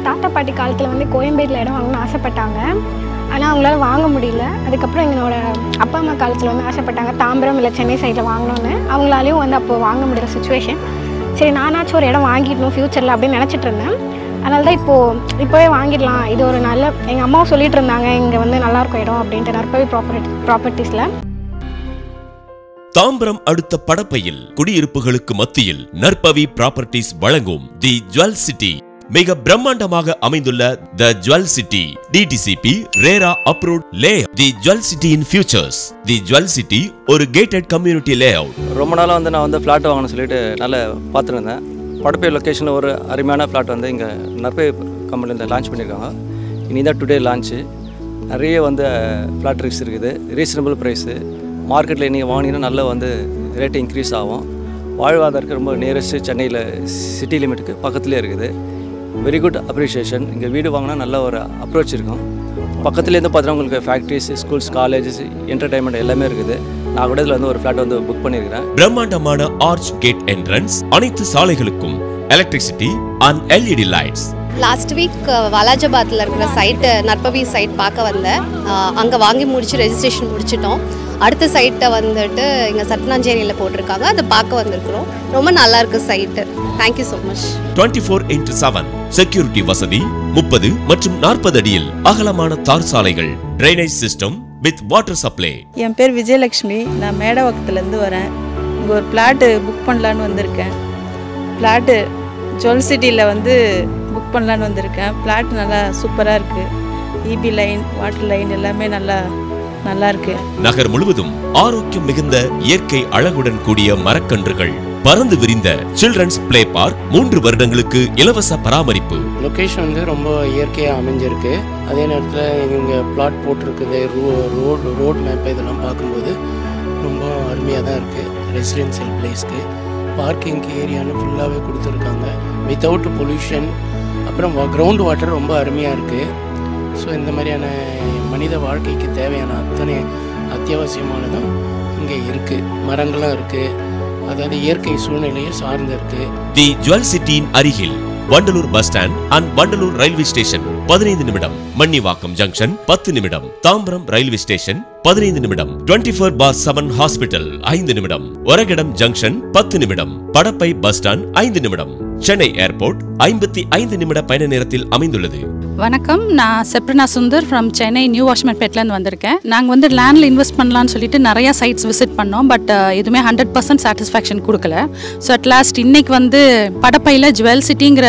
தாத்தா பாட்டி காலத்தில் வந்து கோயம்பேட்டில் இடம் வாங்கணும்னு ஆசைப்பட்டாங்க. ஆனால் அவங்களால வாங்க முடியல. அதுக்கப்புறம் எங்களோட அப்பா அம்மா காலத்தில் வந்து ஆசைப்பட்டாங்க தாம்பரம் இல்லை சென்னை சைடில் வாங்கணுன்னு. அவங்களாலையும் வந்து அப்போது வாங்க முடியல சுச்சுவேஷன். சரி நானாச்சும் ஒரு இடம் வாங்கிடணும் ஃப்யூச்சரில் அப்படின்னு நினச்சிட்டு இருந்தேன். அதனால தான் இப்போவே வாங்கிடலாம். இது ஒரு நல்ல எங்கள் அம்மாவும் சொல்லிட்டு இருந்தாங்க இங்கே வந்து நல்லாயிருக்கும் இடம் அப்படின்ட்டு நற்பவி ப்ராப்பர்ட்டிஸில். தாம்பரம் அடுத்த படப்பையில் குடியிருப்புகளுக்கு மத்தியில் நற்பவி ப்ராப்பர்ட்டிஸ் வழங்கும் தி ஜுவல் சிட்டி. மிக பிரம்மாண்டமாக அமைந்துள்ள the Jewel City DTCP RERA approved layout. The Jewel City இன் ஃபியூச்சர்ஸ். தி ஜுவல் சிட்டி ஒரு கேட்டட் கம்யூனிட்டி லேஅவுட். ரொம்ப நாளாக வந்து நான் வந்து ஃப்ளாட் வாங்கணும்னு சொல்லிட்டு நல்லா பார்த்துருந்தேன். படப்பை லொக்கேஷனில் ஒரு அருமையான ஃப்ளாட் வந்து இங்கே நற்பவி கம்பெனியில் லான்ச் பண்ணியிருக்காங்க. இனி தான் டுடே லான்ச்சு. நிறைய வந்து ஃப்ளாட் ரிக்ஸ் இருக்குது, ரீசனபிள் ப்ரைஸு. மார்க்கெட்டில் நீங்கள் வாங்கினீங்கன்னா நல்லா வந்து ரேட்டு இன்க்ரீஸ் ஆகும். வாழ்வாதாரத்துக்கு ரொம்ப நியரஸ்ட்டு சென்னையில் சிட்டி லிமிட்டுக்கு பக்கத்துலேயே இருக்குது. Very good appreciation. இங்கே வீடு வாங்கினா நல்ல ஒரு அப்ரோச் இருக்கும். பக்கத்துலேருந்து பார்த்தீங்கன்னா உங்களுக்கு ஃபேக்ட்ரிஸ், ஸ்கூல்ஸ், காலேஜஸ், என்டர்டைன்மெண்ட் எல்லாமே இருக்குது. நான் கூட இதில் வந்து ஒரு ஃப்ளாட் வந்து புக் பண்ணியிருக்கிறேன். பிரம்மாண்டமான ஆர்ச் கேட் என்ட்ரன்ஸ், அனைத்து சாலைகளுக்கும் electricity and LED lights. Last week வாலாஜாபாத்தில் இருக்கிற சைட்டு நற்பவி சைட் பார்க்க வந்தேன். அங்கே வாங்கி முடிச்சு ரெஜிஸ்ட்ரேஷன் முடிச்சிட்டோம். அடுத்த சைட்டை வந்துட்டு இங்கே சத்னாஞ்சேரியில் போட்டிருக்காங்க, அதை பார்க்க வந்திருக்கிறோம். ரொம்ப நல்லா இருக்கு site. Thank you so much. 24x7 security வசதி, 30 மற்றும் 40 அடியில் அகலமான தார் சாலைகள், drainage system with water supply. என் பேர் விஜயலட்சுமி. நான் மேடவாக்கத்துலேருந்து வரேன். இங்கே ஒரு பிளாட்டு புக் பண்ணலான்னு வந்திருக்கேன். பிளாட்டு ஜுவல் சிட்டியில் வந்து புக் பண்ணலான்னு வந்திருக்கேன். பிளாட் நல்லா சூப்பராக இருக்குது. EB லைன், வாட்டர் லைன் எல்லாமே நல்லா இருக்கு. நகர் முழுவதும் ஆரோக்கியம் மிகுந்த இயற்கை அழகுடன் கூடிய மரக்கன்றுகள், பறந்து விரிந்த சில்ட்ரன்ஸ் பிளே பார்க், 3 வருடங்களுக்கு இலவச பராமரிப்பு. லொகேஷன் வந்து ரொம்ப இயற்கையாக அமைஞ்சிருக்கு. அதே நேரத்தில் இங்கே பிளாட் போட்டிருக்குது. ரோட் மேப் இதெல்லாம் பார்க்கும்போது ரொம்ப அருமையாக தான் இருக்குது. ரெசிடென்சியல் பிளேஸ்க்கு பார்க்கிங் ஏரியான்னு ஃபுல்லாகவே கொடுத்துருக்காங்க, வித்தவுட் பொல்யூஷன். அப்புறம் கிரவுண்ட் வாட்டர் ரொம்ப அருமையாக இருக்குது. ஸோ இந்த மாதிரியான மனித வாழ்க்கைக்கு தேவையான அத்தனை அத்தியாவசியமானதும் இங்கே இருக்குது. மரங்களும் இருக்குது, அதாவது இயற்கை சூழ்நிலையை சார்ந்து இருக்குது. தி ஜுவல் சிட்டியின் அருகில் Vandalur bus stand and Vandalur railway station 15 நிமிடம். மன்னிவாக்கம் ஜங்ஷன் 10 நிமிடம். தாம்பரம் ரயில்வே ஸ்டேஷன் 15 நிமிடம். 24/7 ஹாஸ்பிட்டல் 5 நிமிடம். ஒரகடம் ஜங்ஷன் 10 நிமிடம். படப்பை பஸ் ஸ்டாண்ட் 5 நிமிடம். சென்னை ஏர்போர்ட் 55 நிமிட பயண நேரத்தில் அமைந்துள்ளது. வணக்கம், நான் செப்ரினா சுந்தர் ஃப்ரம் சென்னை நியூ வாஷ்மன்பேட்லேருந்து வந்திருக்கேன். நாங்கள் வந்து லேண்டில் இன்வெஸ்ட் பண்ணலான்னு சொல்லிட்டு நிறையா சைட்ஸ் விசிட் பண்ணோம். பட் எதுவுமே 100% சாட்டிஸ்ஃபேக்ஷன் கொடுக்கல. ஸோ அட் லாஸ்ட் இன்னைக்கு வந்து படப்பையில் ஜுவல் சிட்டிங்கிற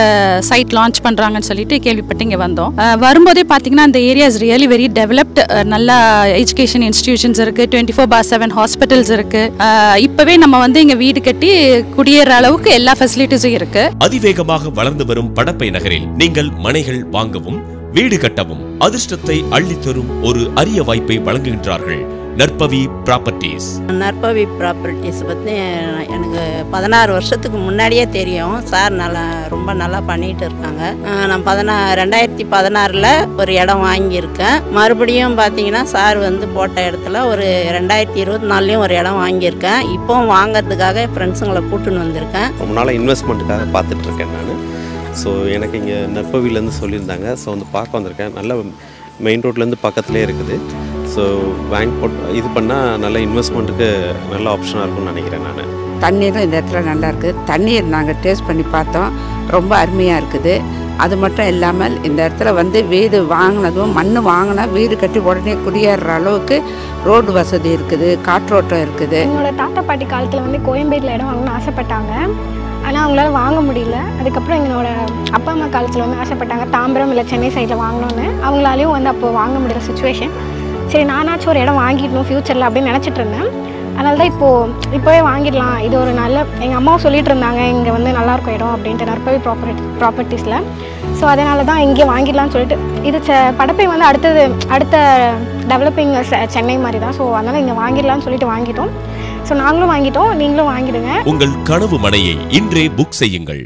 சைட் லான்ச் பண்ணுறாங்கன்னு சொல்லிட்டு கேள்விப்பட்டு இங்கே வந்தோம். வரும்போதே பார்த்தீங்கன்னா இந்த area is really very developed. நல்ல எஜுகேஷன் இன்ஸ்டிடியூஷன்ஸ் இருக்குது, 24/7 ஹாஸ்பிட்டல்ஸ் இருக்குது. இப்போவே நம்ம வந்து இங்கே வீடு கட்டி குடியேற அளவுக்கு எல்லா ஃபெசிலிட்டிஸும் இருக்குது. அதிவேகமாக வளர்ந்து வரும் படப்பை நகரில் நீங்கள் மனைகள் வாங்கவும் வீடு கட்டவும் அதிர்ஷ்டத்தை அள்ளித்தரும் ஒரு அரிய வாய்ப்பை வழங்குகின்றார்கள் நற்பவி ப்ராப்பர்ட்டிஸ். நற்பவி ப்ராப்பர்ட்டிஸ் பற்றி எனக்கு 16 வருஷத்துக்கு முன்னாடியே தெரியும். சார் ரொம்ப நல்லா பண்ணிட்டு இருக்காங்க. நான் 2016 ஒரு இடம் வாங்கியிருக்கேன். மறுபடியும் பார்த்தீங்கன்னா சார் வந்து போட்ட இடத்துல ஒரு 2024 ஒரு இடம் வாங்கியிருக்கேன். இப்போவும் வாங்கிறதுக்காக என் ஃப்ரெண்ட்ஸுங்களை கூட்டுன்னு வந்திருக்கேன். ரொம்ப நாளாக இன்வெஸ்ட்மெண்ட்டுக்காக பார்த்துட்டு இருக்கேன் நான். ஸோ எனக்கு இங்கே நற்பவிலேருந்து சொல்லியிருந்தாங்க. ஸோ வந்து பார்க்க வந்திருக்கேன். நல்ல மெயின் ரோட்லேருந்து பக்கத்துலேயே இருக்குது. ஸோ பேங்க் இது பண்ணால் நல்ல இன்வெஸ்ட்மெண்ட்டுக்கு நல்ல ஆப்ஷனாக இருக்கும்னு நினைக்கிறேன் நான். தண்ணீரும் இந்த இடத்துல நல்லா இருக்குது. தண்ணீர் நாங்கள் டேஸ்ட் பண்ணி பார்த்தோம், ரொம்ப அருமையாக இருக்குது. அது மட்டும் இல்லாமல் இந்த இடத்துல வந்து வீடு வாங்கினதும் மண் வாங்கினா வீடு கட்டி உடனே குடியேறுற அளவுக்கு ரோடு வசதி இருக்குது, காற்றோட்டம் இருக்குது. என்னோட தாத்தா பாட்டி காலத்தில் வந்து கோயம்பேட்டில் இடம் வாங்கணும்னு ஆசைப்பட்டாங்க. ஆனால் அவங்களால வாங்க முடியல. அதுக்கப்புறம் எங்களோட அப்பா அம்மா காலத்தில் வந்து ஆசைப்பட்டாங்க தாம்பரம் இல்லை சென்னை சைடில் வாங்கணுன்னு. அவங்களாலையும் வந்து அப்போது வாங்க முடியல சுச்சுவேஷன். சரி நானாச்சும் ஒரு இடம் வாங்கிடணும் ஃப்யூச்சரில் அப்படின்னு நினச்சிட்டு இருந்தேன். அதனால தான் இப்போவே வாங்கிடலாம். இது ஒரு நல்ல எங்கள் அம்மாவும் சொல்லிட்டு இருந்தாங்க இங்கே வந்து நல்லாயிருக்கும் இடம் அப்படின்ட்டு நற்பவி ப்ராப்பர்ட்டிஸில். ஸோ அதனால தான் இங்கே வாங்கிடலான்னு சொல்லிட்டு. இது படப்பை வந்து அடுத்த டெவலப்பிங் சென்னை மாதிரி தான். ஸோ அதனால் இங்கே வாங்கிடலான்னு சொல்லிட்டு வாங்கிட்டோம். ஸோ நாங்களும் வாங்கிட்டோம், நீங்களும் வாங்கிடுங்க. உங்கள் கனவு மனையை இன்றே புக் செய்யுங்கள்.